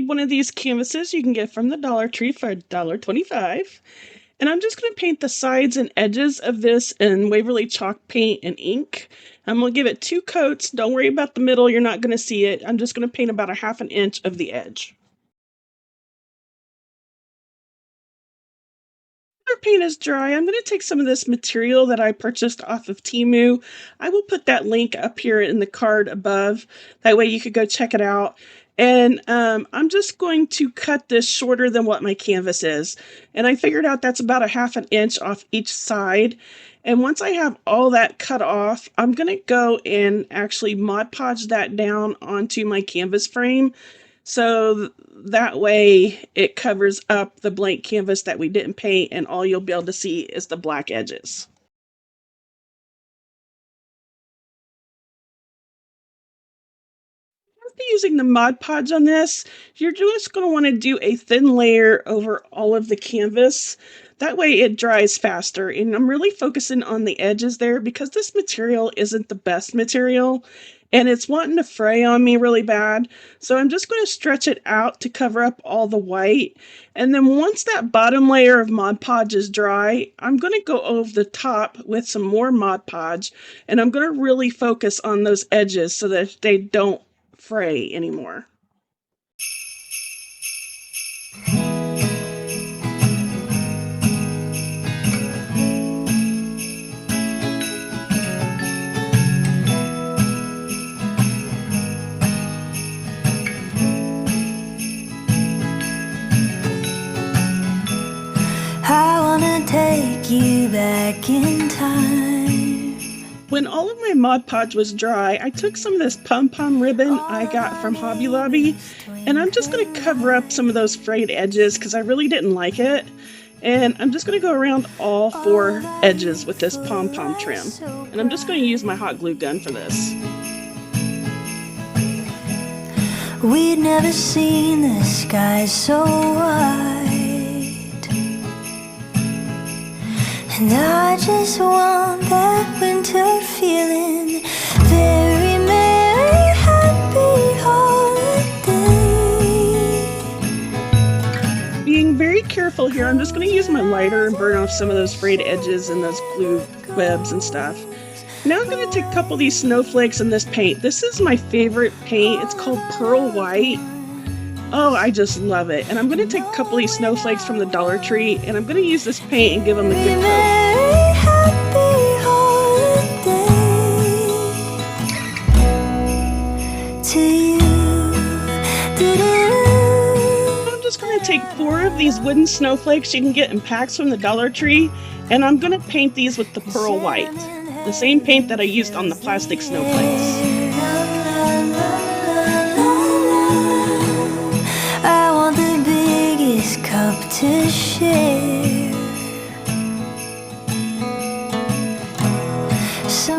need one of these canvases you can get from the Dollar Tree for $1.25. And I'm just going to paint the sides and edges of this in Waverly chalk paint and ink. I'm going to give it 2 coats. Don't worry about the middle. You're not going to see it. I'm just going to paint about a 1/2 inch of the edge. After paint is dry, I'm going to take some of this material that I purchased off of Temu. I will put that link up here in the card above. That way you could go check it out. And I'm just going to cut this shorter than what my canvas is. And I figured out that's about a 1/2 inch off each side. And once I have all that cut off, I'm going to go and actually Mod Podge that down onto my canvas frame. So that way it covers up the blank canvas that we didn't paint, and all you'll be able to see is the black edges. After using the Mod Podge on this, you're just going to want to do a thin layer over all of the canvas. That way it dries faster, and I'm really focusing on the edges there because this material isn't the best material and it's wanting to fray on me really bad. So I'm just going to stretch it out to cover up all the white. And then once that bottom layer of Mod Podge is dry, I'm going to go over the top with some more Mod Podge, and I'm going to really focus on those edges so that they don't fray anymore. I wanna take you back in time. When all of my Mod Podge was dry, I took some of this pom-pom ribbon I got from Hobby Lobby, and I'm just going to cover up some of those frayed edges because I really didn't like it. And I'm just going to go around all 4 edges with this pom-pom trim. And I'm just going to use my hot glue gun for this. We'd never seen the sky so white, and I just want that winter feeling. Very merry, happy holiday. Being very careful here, I'm just going to use my lighter and burn off some of those frayed edges and those glue webs and stuff. Now I'm going to take a couple of these snowflakes in this paint. This is my favorite paint. It's called Pearl White. Oh, I just love it. And I'm going to take a couple of these snowflakes from the Dollar Tree, and I'm going to use this paint and give them a good coat. Happy holiday to you. I'm just going to take 4 of these wooden snowflakes you can get in packs from the Dollar Tree, and I'm going to paint these with the Pearl White, the same paint that I used on the plastic snowflakes. I want the biggest cup to share.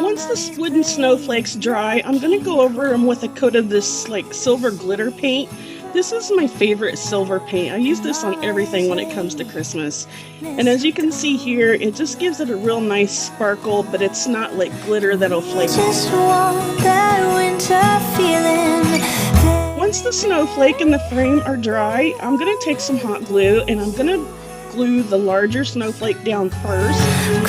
Once the wooden snowflakes dry, I'm going to go over them with a coat of this like silver glitter paint. This is my favorite silver paint. I use this on everything when it comes to Christmas. And as you can see here, it just gives it a real nice sparkle, but it's not like glitter that'll flake off. Just want that winter feeling. Once the snowflake and the frame are dry, I'm going to take some hot glue and I'm going to glue the larger snowflake down first.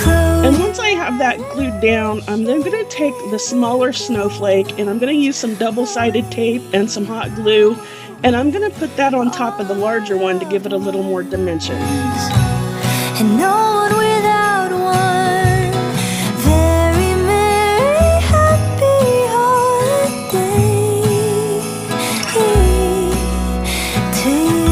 And once I have that glued down, I'm then going to take the smaller snowflake and I'm going to use some double-sided tape and some hot glue, and I'm going to put that on top of the larger one to give it a little more dimension. And no one without one. Very merry, happy holiday to you.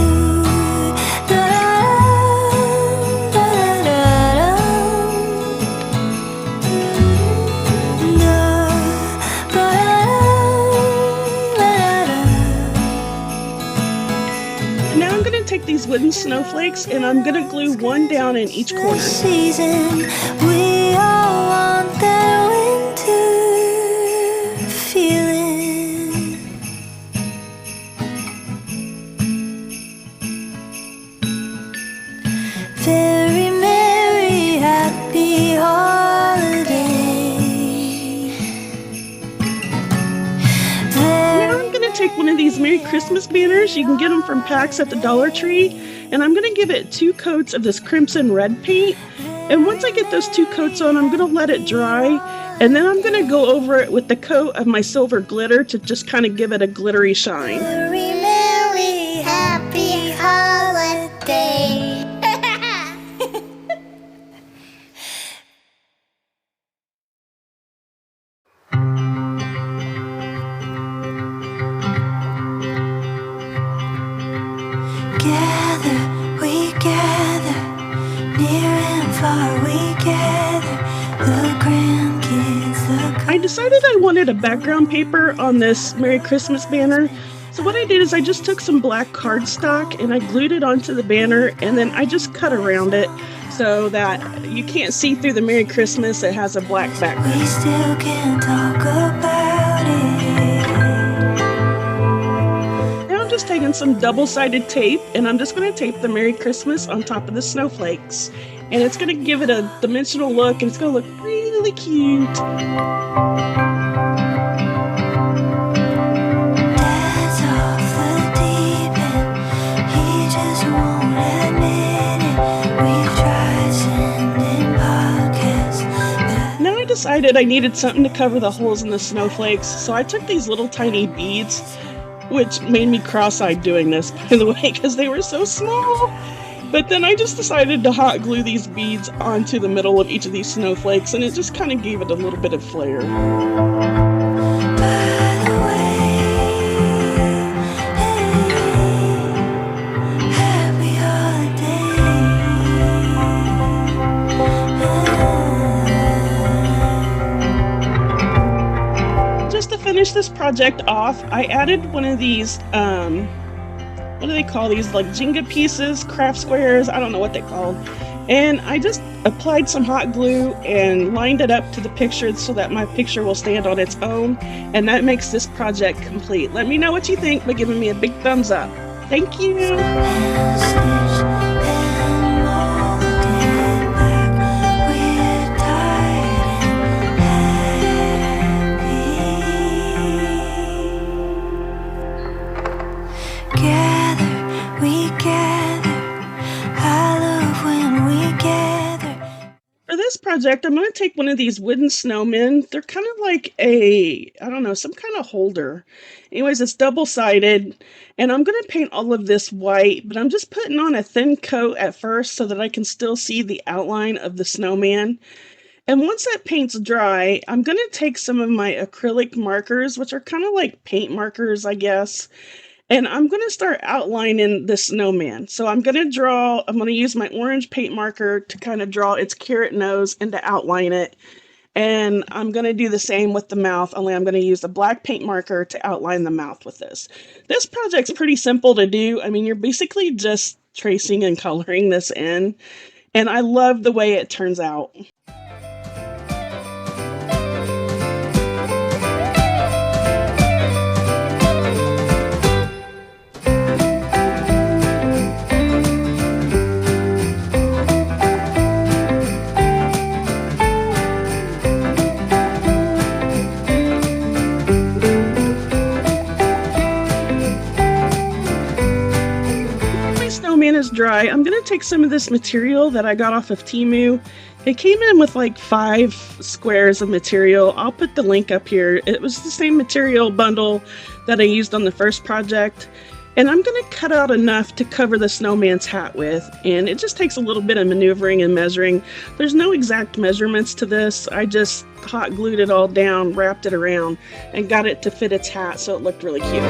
Now I'm going to take these wooden snowflakes and I'm going to glue one down in each corner. Season, we all want that winter feeling. Very merry, happy holiday. Now I'm going to take one of these Merry Christmas banners. You can get them from packs at the Dollar Tree. And I'm going to give it 2 coats of this crimson red paint. And once I get those 2 coats on, I'm going to let it dry. And then I'm going to go over it with the coat of my silver glitter to just kind of give it a glittery shine. Merry, merry, happy holiday. Gather, we gather, near and far we gather, the grandkids, the... I decided I wanted a background paper on this Merry Christmas banner. So what I did is I just took some black cardstock and I glued it onto the banner, and then I just cut around it so that you can't see through the Merry Christmas. It has a black background. We still can't talk about it. Now I'm just taking some double-sided tape and I'm just going to tape the Merry Christmas on top of the snowflakes. And it's going to give it a dimensional look, and it's going to look really cute. Dad's off the deep end, he just won't admit it. We've tried sending podcasts, but Now I decided I needed something to cover the holes in the snowflakes, so I took these little tiny beads, which made me cross-eyed doing this, by the way, because they were so small. But then I just decided to hot glue these beads onto the middle of each of these snowflakes, and it just kind of gave it a little bit of flair. by the way, hey, happy holiday. Just to finish this project off, I added one of these, what do they call these? Like Jenga pieces, craft squares, I don't know what they're called. And I just applied some hot glue and lined it up to the picture so that my picture will stand on its own. And that makes this project complete. Let me know what you think by giving me a big thumbs up. Thank you! And stitch and mold it back. We're tired and happy. Gather, we gather. I love when we gather. For this project, I'm going to take one of these wooden snowmen. They're kind of like a, I don't know, some kind of holder. Anyways, it's double-sided, and I'm going to paint all of this white, but I'm just putting on a thin coat at first so that I can still see the outline of the snowman. And once that paint's dry, I'm going to take some of my acrylic markers, which are kind of like paint markers, I guess. And I'm going to start outlining the snowman. So I'm going to use my orange paint marker to kind of draw its carrot nose and to outline it. And I'm going to do the same with the mouth, only I'm going to use a black paint marker to outline the mouth with this. This project's pretty simple to do. I mean, you're basically just tracing and coloring this in. And I love the way it turns out. Is dry, I'm going to take some of this material that I got off of Temu. It came in with like 5 squares of material. I'll put the link up here. It was the same material bundle that I used on the first project. And I'm going to cut out enough to cover the snowman's hat with. And it just takes a little bit of maneuvering and measuring. There's no exact measurements to this. I just hot glued it all down, wrapped it around, and got it to fit its hat so it looked really cute.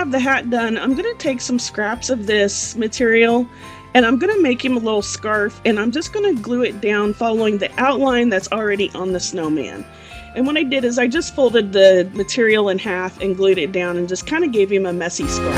The hat done, I'm going to take some scraps of this material and I'm going to make him a little scarf, and I'm just going to glue it down following the outline that's already on the snowman. And what I did is I just folded the material in half and glued it down and just kind of gave him a messy scarf.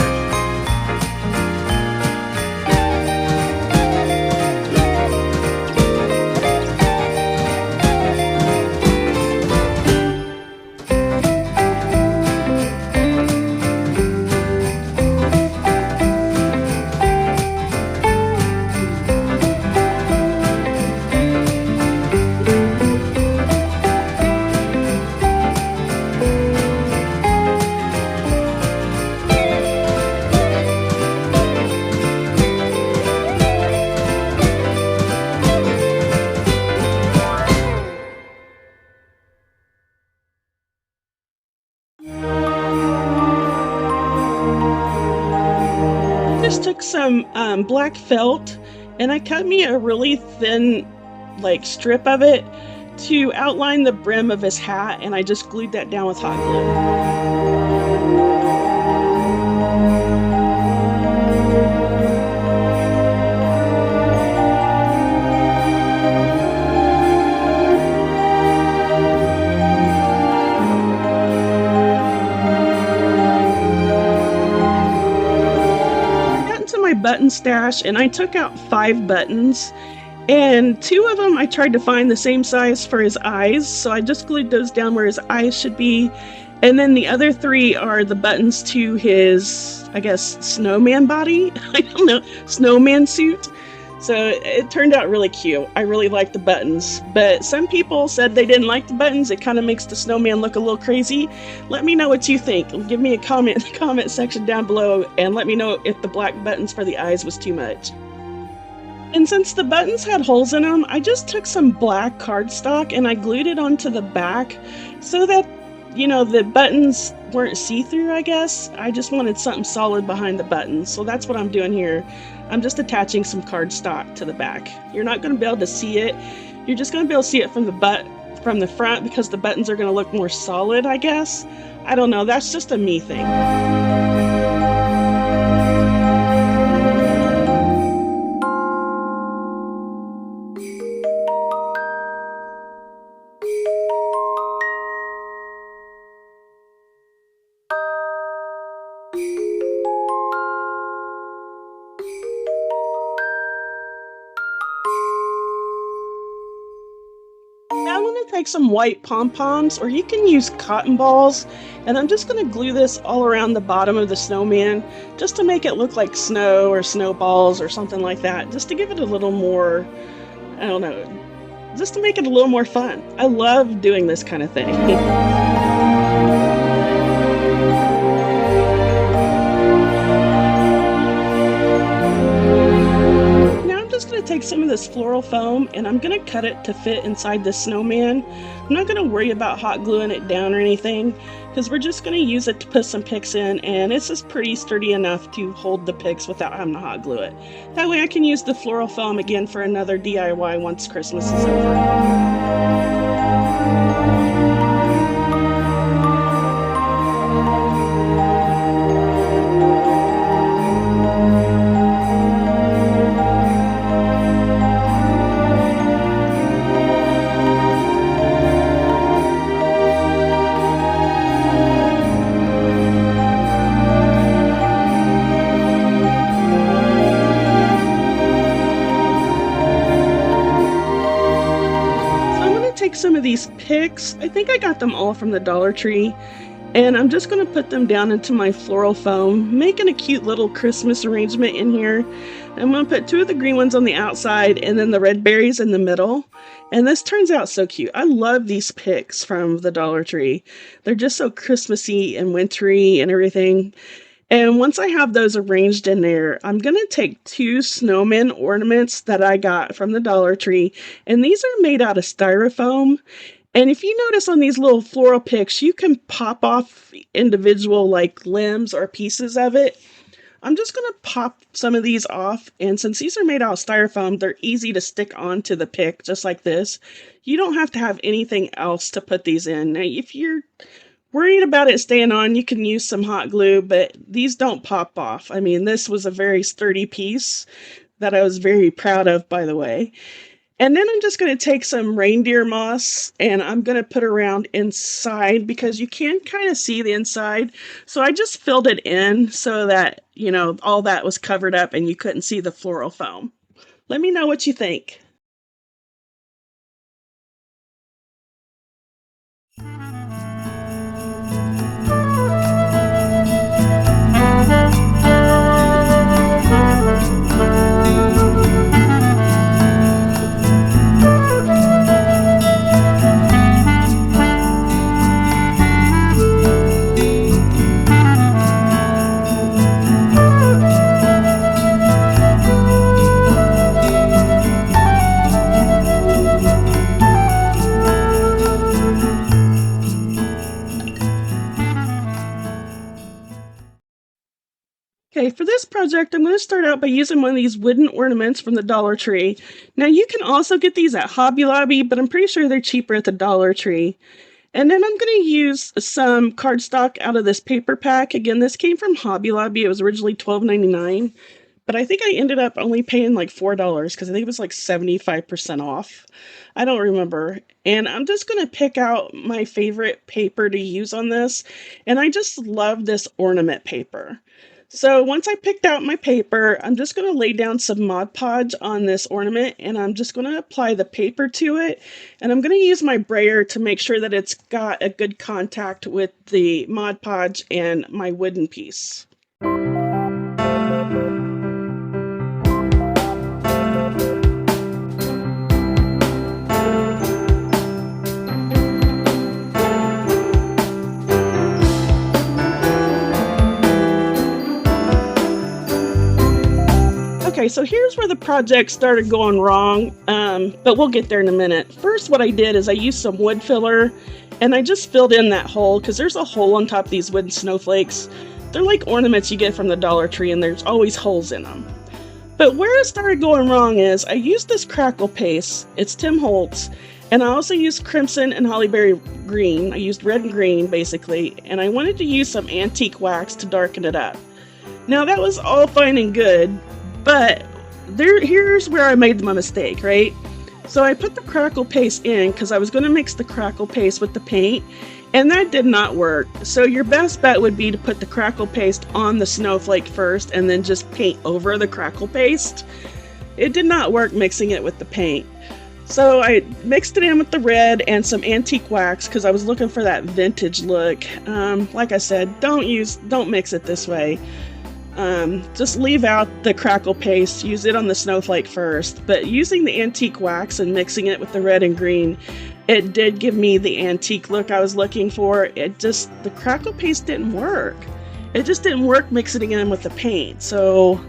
some black felt, and I cut me a really thin like strip of it to outline the brim of his hat, and I just glued that down with hot glue. My button stash, and I took out 5 buttons, and 2 of them I tried to find the same size for his eyes, so I just glued those down where his eyes should be, and then the other 3 are the buttons to his, I guess, snowman body. I don't know, snowman suit. So it turned out really cute. I really like the buttons, but some people said they didn't like the buttons. It kind of makes the snowman look a little crazy. Let me know what you think. Give me a comment in the comment section down below, and let me know if the black buttons for the eyes was too much. And since the buttons had holes in them, I just took some black cardstock and I glued it onto the back so that, you know, the buttons weren't see-through, I guess. I just wanted something solid behind the buttons, so that's what I'm doing here. I'm just attaching some cardstock to the back. You're not going to be able to see it. You're just going to be able to see it from the front because the buttons are going to look more solid, I guess. I don't know. That's just a me thing. I'm going to take some white pom-poms, or you can use cotton balls, and I'm just going to glue this all around the bottom of the snowman just to make it look like snow or snowballs or something like that, just to give it a little more, I don't know, just to make it a little more fun. I love doing this kind of thing. Take some of this floral foam and I'm going to cut it to fit inside this snowman. I'm not going to worry about hot gluing it down or anything because we're just going to use it to put some picks in, and it's just pretty sturdy enough to hold the picks without having to hot glue it. That way I can use the floral foam again for another DIY once Christmas is over. Some of these picks, I think I got them all from the Dollar Tree, and I'm just going to put them down into my floral foam, making a cute little Christmas arrangement in here. I'm going to put 2 of the green ones on the outside and then the red berries in the middle, and this turns out so cute. I love these picks from the Dollar Tree. They're just so Christmassy and wintry and everything. And once I have those arranged in there, I'm going to take 2 snowman ornaments that I got from the Dollar Tree. And these are made out of styrofoam. And if you notice on these little floral picks, you can pop off individual like limbs or pieces of it. I'm just going to pop some of these off. And since these are made out of styrofoam, they're easy to stick onto the pick just like this. You don't have to have anything else to put these in. Now, if you're worried about it staying on, you can use some hot glue, but these don't pop off. I mean, this was a very sturdy piece that I was very proud of, by the way. And then I'm just going to take some reindeer moss and I'm going to put around inside because you can kind of see the inside. So I just filled it in so that, you know, all that was covered up and you couldn't see the floral foam. Let me know what you think. Okay, for this project, I'm going to start out by using one of these wooden ornaments from the Dollar Tree. Now, you can also get these at Hobby Lobby, but I'm pretty sure they're cheaper at the Dollar Tree. And then I'm going to use some cardstock out of this paper pack. Again, this came from Hobby Lobby. It was originally $12.99, but I think I ended up only paying like $4 because I think it was like 75% off. I don't remember. And I'm just going to pick out my favorite paper to use on this. And I just love this ornament paper. So once I picked out my paper, I'm just going to lay down some Mod Podge on this ornament, and I'm just going to apply the paper to it. And I'm going to use my brayer to make sure that it's got a good contact with the Mod Podge and my wooden piece. Okay, so here's where the project started going wrong, but we'll get there in a minute. First, what I did is I used some wood filler, and I just filled in that hole, because there's a hole on top of these wooden snowflakes. They're like ornaments you get from the Dollar Tree, and there's always holes in them. But where it started going wrong is I used this crackle paste. It's Tim Holtz, and I also used crimson and hollyberry green. I used red and green, basically, and I wanted to use some antique wax to darken it up. Now, that was all fine and good, but here's where I made my mistake, right? So I put the crackle paste in because I was going to mix the crackle paste with the paint, and that did not work. So your best bet would be to put the crackle paste on the snowflake first and then just paint over the crackle paste. It did not work mixing it with the paint. So I mixed it in with the red and some antique wax because I was looking for that vintage look. Like I said, don't mix it this way. Just leave out the crackle paste, use it on the snowflake first, but using the antique wax and mixing it with the red and green, it did give me the antique look I was looking for. The crackle paste didn't work. It just didn't work mixing it in with the paint, so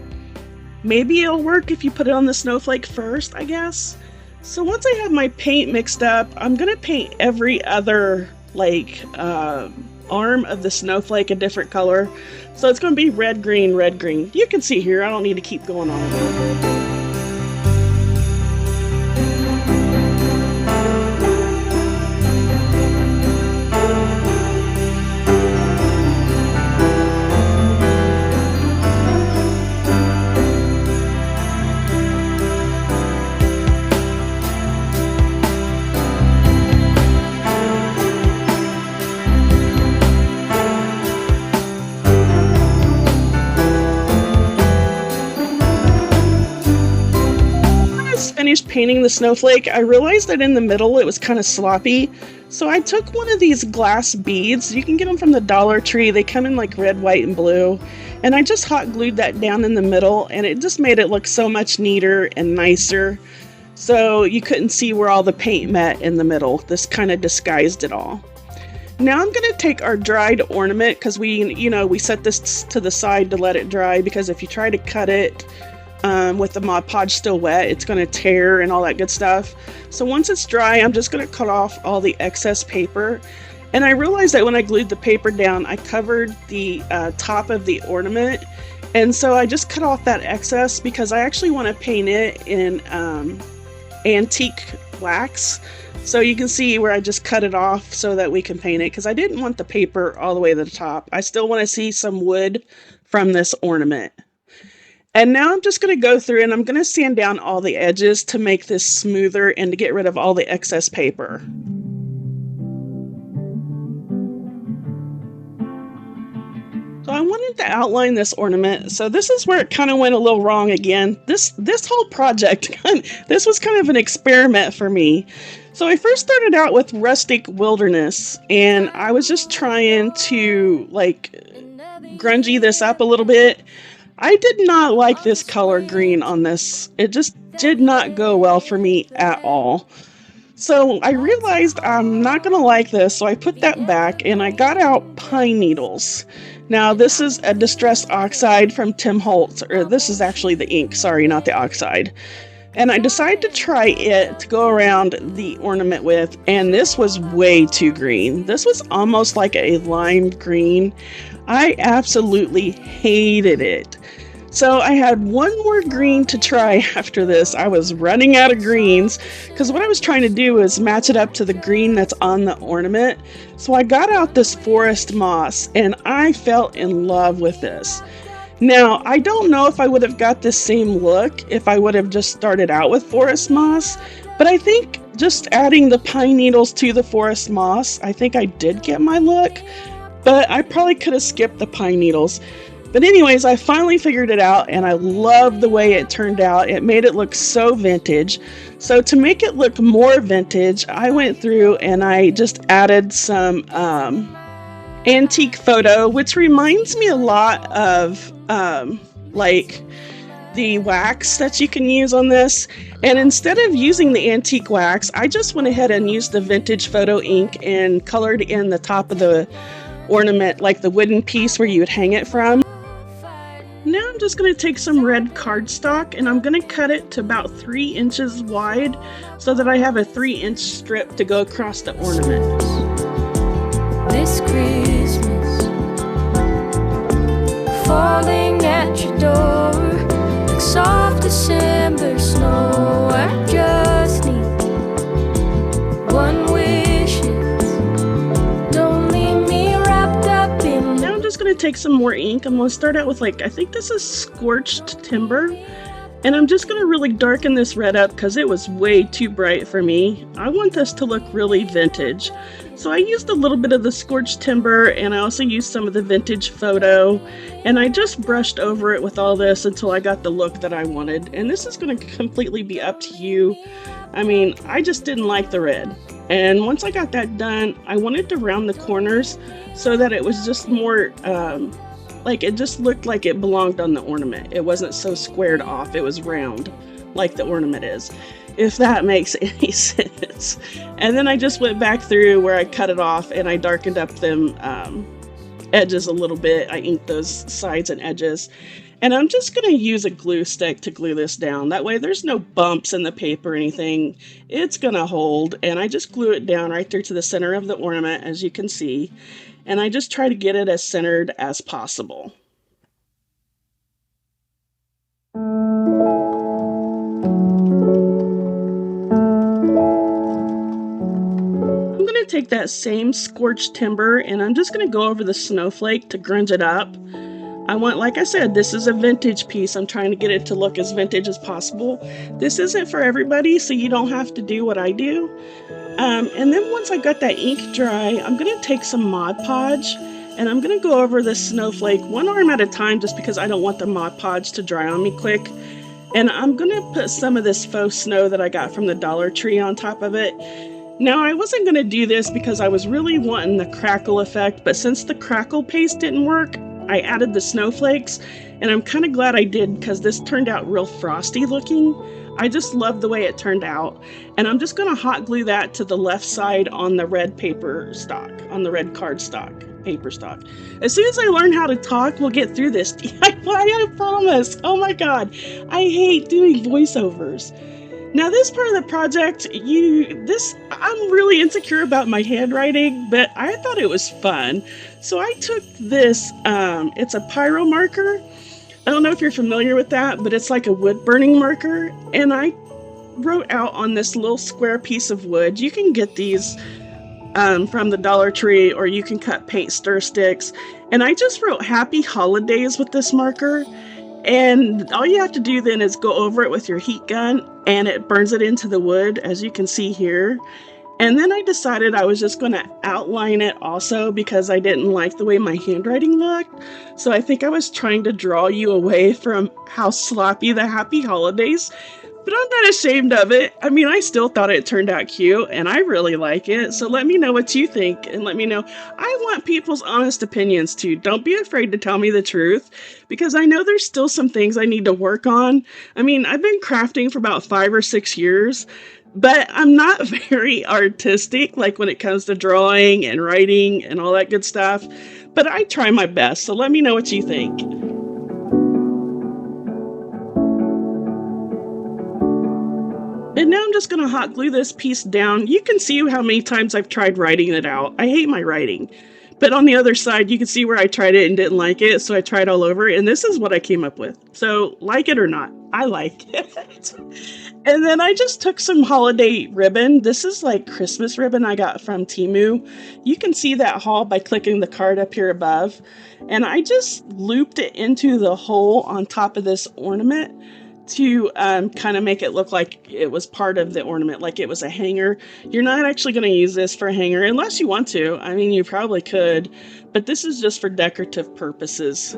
maybe it'll work if you put it on the snowflake first, I guess. So once I have my paint mixed up, I'm going to paint every other, arm of the snowflake a different color. So it's going to be red, green, red, green. You can see here, I don't need to keep going on. Finished painting the snowflake, I realized that in the middle it was kind of sloppy, so I took one of these glass beads. You can get them from the Dollar Tree. They come in like red, white, and blue, and I just hot glued that down in the middle, and it just made it look so much neater and nicer, so you couldn't see where all the paint met in the middle. This kind of disguised it all. Now I'm going to take our dried ornament, because we set this to the side to let it dry, because if you try to cut it with the Mod Podge still wet, it's going to tear and all that good stuff. So once it's dry, I'm just going to cut off all the excess paper. And I realized that when I glued the paper down, I covered the top of the ornament. And so I just cut off that excess because I actually want to paint it in antique wax. So you can see where I just cut it off so that we can paint it, because I didn't want the paper all the way to the top. I still want to see some wood from this ornament. And now I'm just going to go through and I'm going to sand down all the edges to make this smoother and to get rid of all the excess paper. So I wanted to outline this ornament. So this is where it kind of went a little wrong again. This whole project, this was kind of an experiment for me. So I first started out with Rustic Wilderness, and I was just trying to grungy this up a little bit. I did not like this color green on this. It just did not go well for me at all. So I realized I'm not going to like this, so I put that back and I got out pine needles. Now this is a distressed oxide from Tim Holtz, or this is actually the ink, sorry, not the oxide. And I decided to try it to go around the ornament with, and this was way too green. This was almost like a lime green. I absolutely hated it. So I had one more green to try after this. I was running out of greens because what I was trying to do is match it up to the green that's on the ornament. So I got out this forest moss and I fell in love with this. Now, I don't know if I would have got this same look if I would have just started out with forest moss, but I think just adding the pine needles to the forest moss, I think I did get my look, but I probably could have skipped the pine needles. But anyways, I finally figured it out and I love the way it turned out. It made it look so vintage. So to make it look more vintage, I went through and I just added some antique photo, which reminds me a lot of like the wax that you can use on this. And instead of using the antique wax, I just went ahead and used the vintage photo ink and colored in the top of the ornament, like the wooden piece where you would hang it from. Now I'm just going to take some red cardstock and I'm going to cut it to about 3 inches wide so that I have a 3-inch strip to go across the ornament. This Christmas, falling at your door like soft December snow. I just need one wish. Don't leave me wrapped up in. Now I'm just going to take some more ink. I'm going to start out with I think this is scorched timber. And I'm just going to really darken this red up because it was way too bright for me. I want this to look really vintage. So I used a little bit of the scorched timber and I also used some of the vintage photo. And I just brushed over it with all this until I got the look that I wanted. And this is going to completely be up to you. I mean, I just didn't like the red. And once I got that done, I wanted to round the corners so that it was just more... it just looked like it belonged on the ornament. It wasn't so squared off. It was round like the ornament is, if that makes any sense. And then I just went back through where I cut it off and I darkened up them edges a little bit. I inked those sides and edges. And I'm just going to use a glue stick to glue this down. That way there's no bumps in the paper or anything. It's going to hold. And I just glue it down right there to the center of the ornament, as you can see. And I just try to get it as centered as possible. I'm going to take that same scorched timber and I'm just going to go over the snowflake to grunge it up. I want, like I said, this is a vintage piece. I'm trying to get it to look as vintage as possible. This isn't for everybody, so you don't have to do what I do. And then once I got that ink dry, I'm going to take some Mod Podge and I'm going to go over this snowflake one arm at a time just because I don't want the Mod Podge to dry on me quick. And I'm going to put some of this faux snow that I got from the Dollar Tree on top of it. Now, I wasn't going to do this because I was really wanting the crackle effect, but since the crackle paste didn't work, I added the snowflakes, and I'm kind of glad I did because this turned out real frosty looking. I just love the way it turned out, and I'm just going to hot glue that to the left side on the red paper stock, on the red cardstock paper stock. As soon as I learn how to talk, we'll get through this DIY, I promise. Oh my god, I hate doing voiceovers. Now this part of the project, I'm really insecure about my handwriting, but I thought it was fun. So I took this, it's a pyro marker. I don't know if you're familiar with that, but it's like a wood burning marker. And I wrote out on this little square piece of wood. You can get these from the Dollar Tree, or you can cut paint stir sticks. And I just wrote Happy Holidays with this marker. And all you have to do then is go over it with your heat gun and it burns it into the wood, as you can see here. And then I decided I was just going to outline it also because I didn't like the way my handwriting looked. So I think I was trying to draw you away from how sloppy the Happy Holidays. But I'm not ashamed of it. I mean, I still thought it turned out cute and I really like it. So let me know what you think and let me know. I want people's honest opinions too. Don't be afraid to tell me the truth because I know there's still some things I need to work on. I mean, I've been crafting for about 5 or 6 years, but I'm not very artistic, like when it comes to drawing and writing and all that good stuff. But I try my best. So let me know what you think. just going to hot glue this piece down. You can see how many times I've tried writing it out. I hate my writing. But on the other side, you can see where I tried it and didn't like it, so I tried all over, and this is what I came up with. So, like it or not, I like it. And then I just took some holiday ribbon. This is like Christmas ribbon I got from Temu. You can see that haul by clicking the card up here above. And I just looped it into the hole on top of this ornament to kind of make it look like it was part of the ornament, like it was a hanger. You're not actually going to use this for a hanger unless you want to. I mean, you probably could, but this is just for decorative purposes.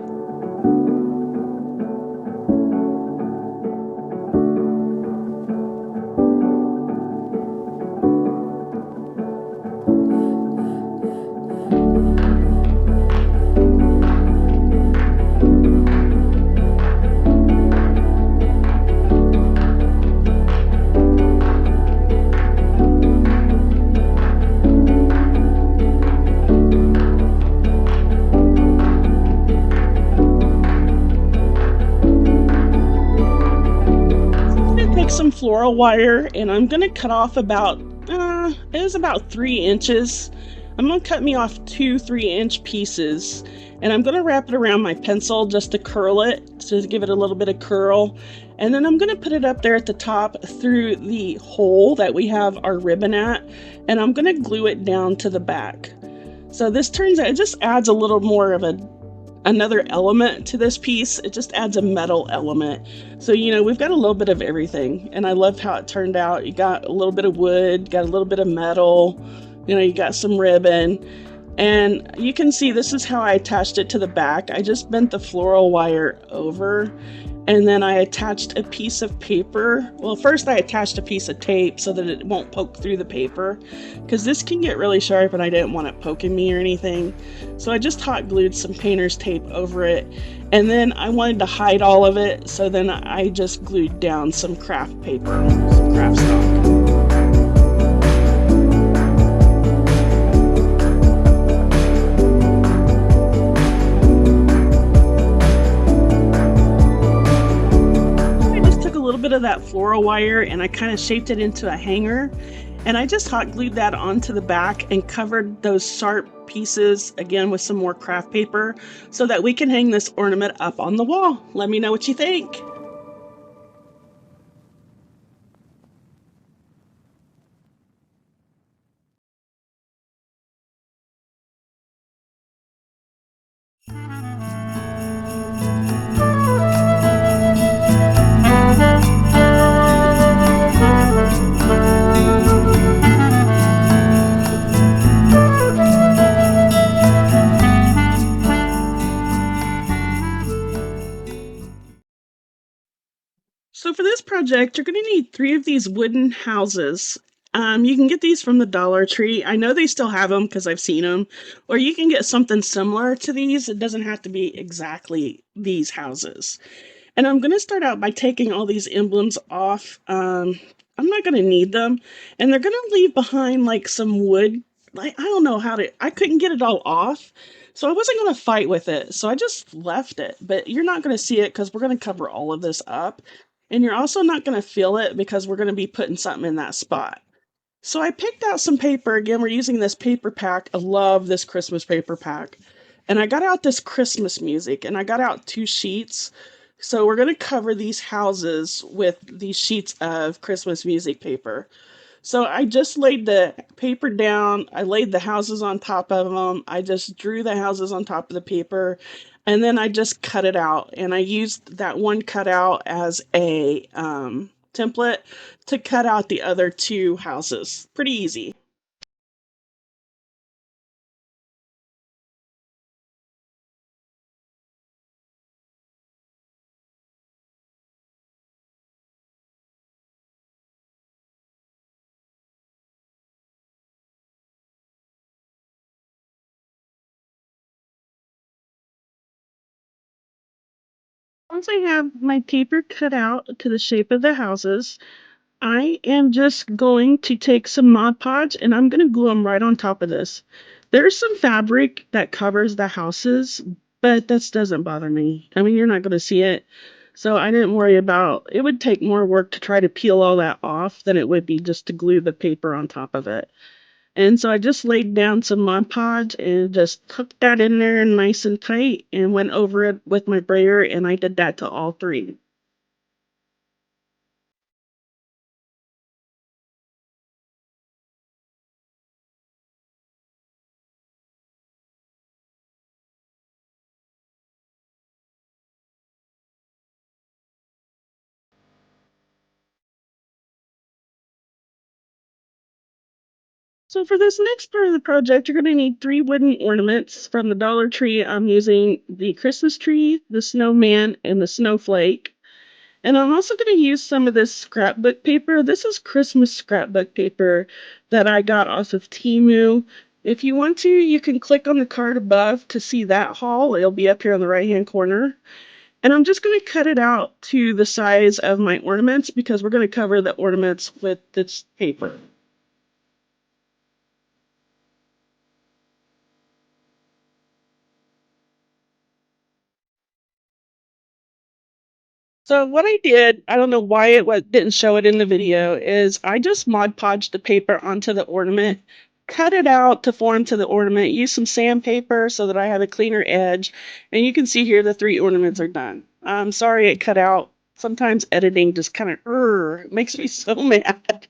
Some floral wire, and I'm going to cut off about it was about 3 inches. I'm going to cut me off 2 3-inch pieces, and I'm going to wrap it around my pencil just to curl it, to give it a little bit of curl. And then I'm going to put it up there at the top through the hole that we have our ribbon at, and I'm going to glue it down to the back. So this turns out, it just adds a little more of another element to this piece. It just adds a metal element. So, you know, we've got a little bit of everything, and I loved how it turned out. You got a little bit of wood, got a little bit of metal, you know, you got some ribbon, and you can see this is how I attached it to the back. I just bent the floral wire over, and then I attached a piece of paper. Well, first I attached a piece of tape so that it won't poke through the paper, because this can get really sharp and I didn't want it poking me or anything. So I just hot glued some painter's tape over it, and then I wanted to hide all of it, so then I just glued down some craft paper, some craft stock. Bit of that floral wire, and I kind of shaped it into a hanger, and I just hot glued that onto the back and covered those sharp pieces again with some more craft paper so that we can hang this ornament up on the wall. Let me know what you think. So for this project, you're going to need 3 of these wooden houses. You can get these from the Dollar Tree. I know they still have them because I've seen them. Or you can get something similar to these. It doesn't have to be exactly these houses. And I'm going to start out by taking all these emblems off. I'm not going to need them. And they're going to leave behind like some wood. Like, I don't know how to, I couldn't get it all off. So I wasn't going to fight with it. So I just left it. But you're not going to see it because we're going to cover all of this up. And you're also not going to feel it because we're going to be putting something in that spot. So I picked out some paper. Again, we're using this paper pack. I love this Christmas paper pack. And I got out this Christmas music, and I got out 2 sheets. So we're going to cover these houses with these sheets of Christmas music paper. So I just laid the paper down. I laid the houses on top of them. I just drew the houses on top of the paper, and then I just cut it out. And I used that one cutout as a template to cut out the other 2 houses. Pretty easy. Once I have my paper cut out to the shape of the houses, I am just going to take some Mod Podge and I'm going to glue them right on top of this. There's some fabric that covers the houses, but that doesn't bother me. I mean, you're not going to see it. So I didn't worry about it. Would take more work to try to peel all that off than it would be just to glue the paper on top of it. And so I just laid down some Mod Podge and just hooked that in there nice and tight and went over it with my brayer, and I did that to all three. So for this next part of the project, you're going to need 3 wooden ornaments from the Dollar Tree. I'm using the Christmas tree, the snowman, and the snowflake. And I'm also going to use some of this scrapbook paper. This is Christmas scrapbook paper that I got off of Temu. If you want to, you can click on the card above to see that haul. It'll be up here on the right-hand corner. And I'm just going to cut it out to the size of my ornaments because we're going to cover the ornaments with this paper. So what I did, I don't know why didn't show it in the video, is I just Mod Podged the paper onto the ornament, cut it out to form to the ornament, use some sandpaper so that I have a cleaner edge, and you can see here the 3 ornaments are done. I'm sorry it cut out. Sometimes editing just kind of makes me so mad.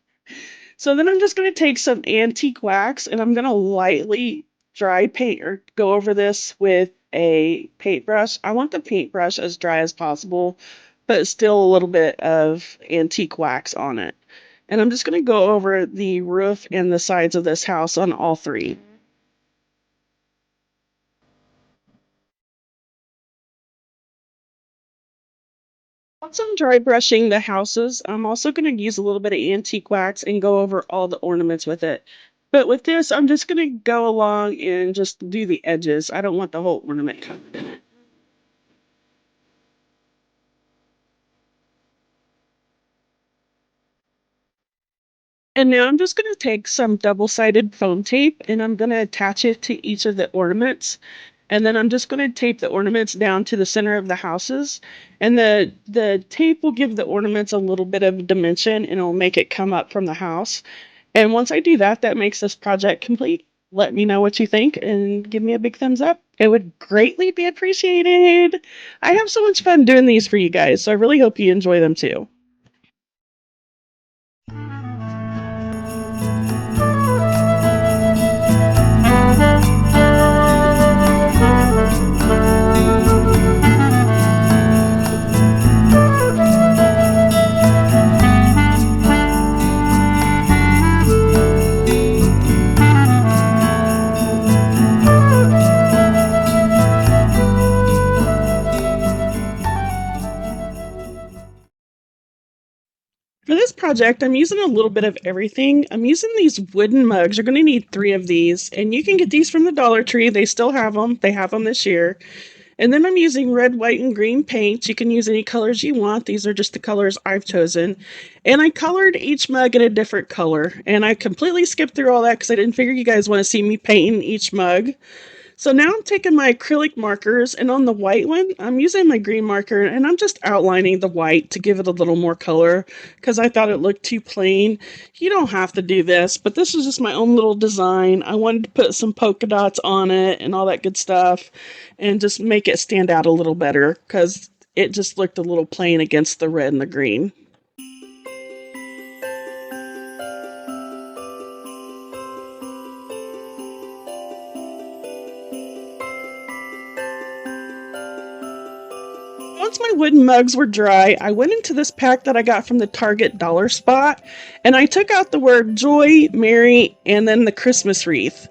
So then I'm just going to take some antique wax and I'm going to lightly dry paint or go over this with a paintbrush. I want the paintbrush as dry as possible, but still a little bit of antique wax on it. And I'm just going to go over the roof and the sides of this house on all 3. Once I'm dry brushing the houses, I'm also going to use a little bit of antique wax and go over all the ornaments with it. But with this, I'm just going to go along and just do the edges. I don't want the whole ornament covered in it. And now I'm just going to take some double-sided foam tape and I'm going to attach it to each of the ornaments. And then I'm just going to tape the ornaments down to the center of the houses. And the tape will give the ornaments a little bit of dimension and it'll make it come up from the house. And once I do that, that makes this project complete. Let me know what you think and give me a big thumbs up. It would greatly be appreciated. I have so much fun doing these for you guys, so I really hope you enjoy them too. For this project, I'm using a little bit of everything. I'm using these wooden mugs. You're going to need 3 of these, and you can get these from the Dollar Tree. They still have them. They have them this year. And then I'm using red, white, and green paint. You can use any colors you want. These are just the colors I've chosen. And I colored each mug in a different color. And I completely skipped through all that because I didn't figure you guys want to see me painting each mug. So now I'm taking my acrylic markers, and on the white one, I'm using my green marker and I'm just outlining the white to give it a little more color because I thought it looked too plain. You don't have to do this, but this is just my own little design. I wanted to put some polka dots on it and all that good stuff and just make it stand out a little better because it just looked a little plain against the red and the green. Once my wooden mugs were dry, I went into this pack that I got from the Target dollar spot and I took out the word joy, Mary, and then the Christmas wreath.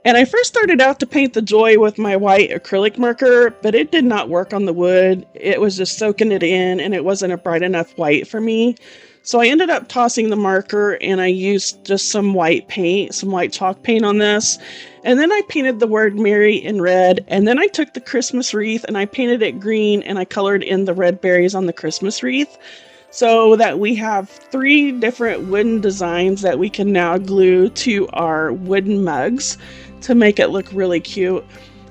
And I first started out to paint the joy with my white acrylic marker, but it did not work on the wood. It was just soaking it in and it wasn't a bright enough white for me. So I ended up tossing the marker and I used just some white paint, some white chalk paint on this. And then I painted the word Mary in red. And then I took the Christmas wreath and I painted it green and I colored in the red berries on the Christmas wreath. So that we have 3 different wooden designs that we can now glue to our wooden mugs to make it look really cute.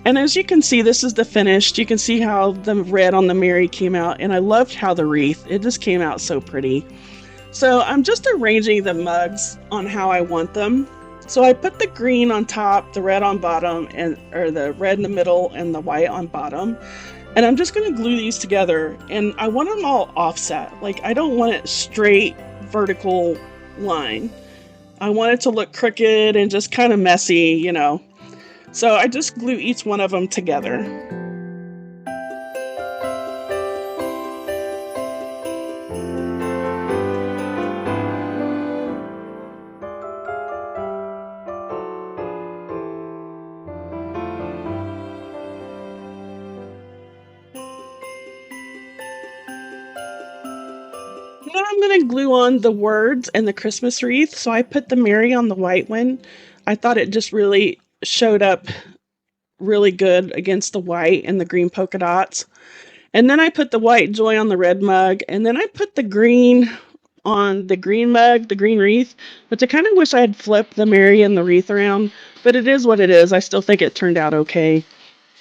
And as you can see, this is the finished. You can see how the red on the Mary came out, and I loved how the wreath, it just came out so pretty. So I'm just arranging the mugs on how I want them. So I put the green on top, the red on bottom, or the red in the middle and the white on bottom. And I'm just going to glue these together, and I want them all offset. Like, I don't want it straight vertical line. I want it to look crooked and just kind of messy, you know. So I just glue each one of them together. Now I'm going to glue on the words and the Christmas wreath. So I put the Mary on the white one. I thought it just really showed up really good against the white and the green polka dots. And then I put the white joy on the red mug. And then I put the green on the green mug, the green wreath. But I kind of wish I had flipped the Mary and the wreath around. But it is what it is. I still think it turned out okay.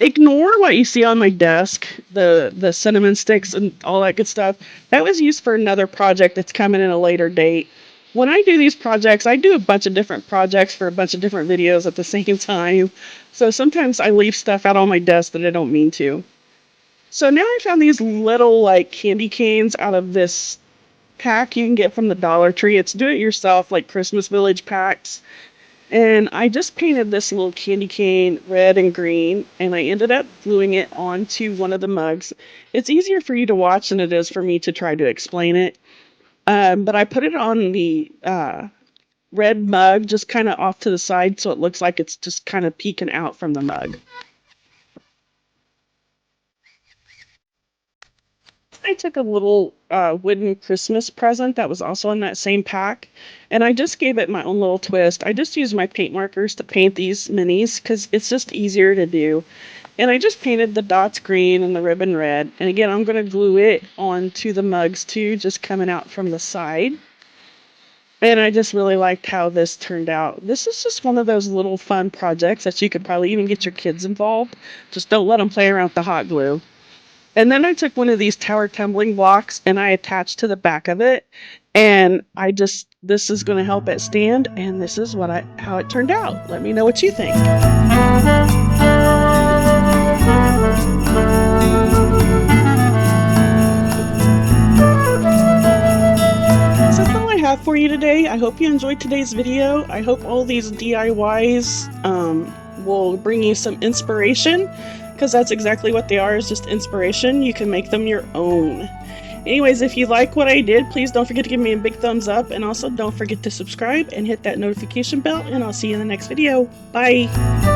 Ignore what you see on my desk, the cinnamon sticks and all that good stuff. That was used for another project that's coming in a later date. When I do these projects, I do a bunch of different projects for a bunch of different videos at the same time. So sometimes I leave stuff out on my desk that I don't mean to. So now I found these little like candy canes out of this pack you can get from the Dollar Tree. It's do-it-yourself like Christmas Village packs. And I just painted this little candy cane red and green, and I ended up gluing it onto one of the mugs. It's easier for you to watch than it is for me to try to explain it. But I put it on the red mug, just kind of off to the side, so it looks like it's just kind of peeking out from the mug. I took a little wooden Christmas present that was also in that same pack, and I just gave it my own little twist. I just used my paint markers to paint these minis because it's just easier to do. And I just painted the dots green and the ribbon red. And again, I'm going to glue it onto the mugs too, just coming out from the side. And I just really liked how this turned out. This is just one of those little fun projects that you could probably even get your kids involved. Just don't let them play around with the hot glue. And then I took one of these tower tumbling blocks and I attached to the back of it. And this is going to help it stand. And this is how it turned out. Let me know what you think. So that's all I have for you today. I hope you enjoyed today's video. I hope all these DIYs will bring you some inspiration, because that's exactly what they are, is just inspiration. You can make them your own. Anyways, if you like what I did, please don't forget to give me a big thumbs up, and also don't forget to subscribe and hit that notification bell, and I'll see you in the next video. Bye!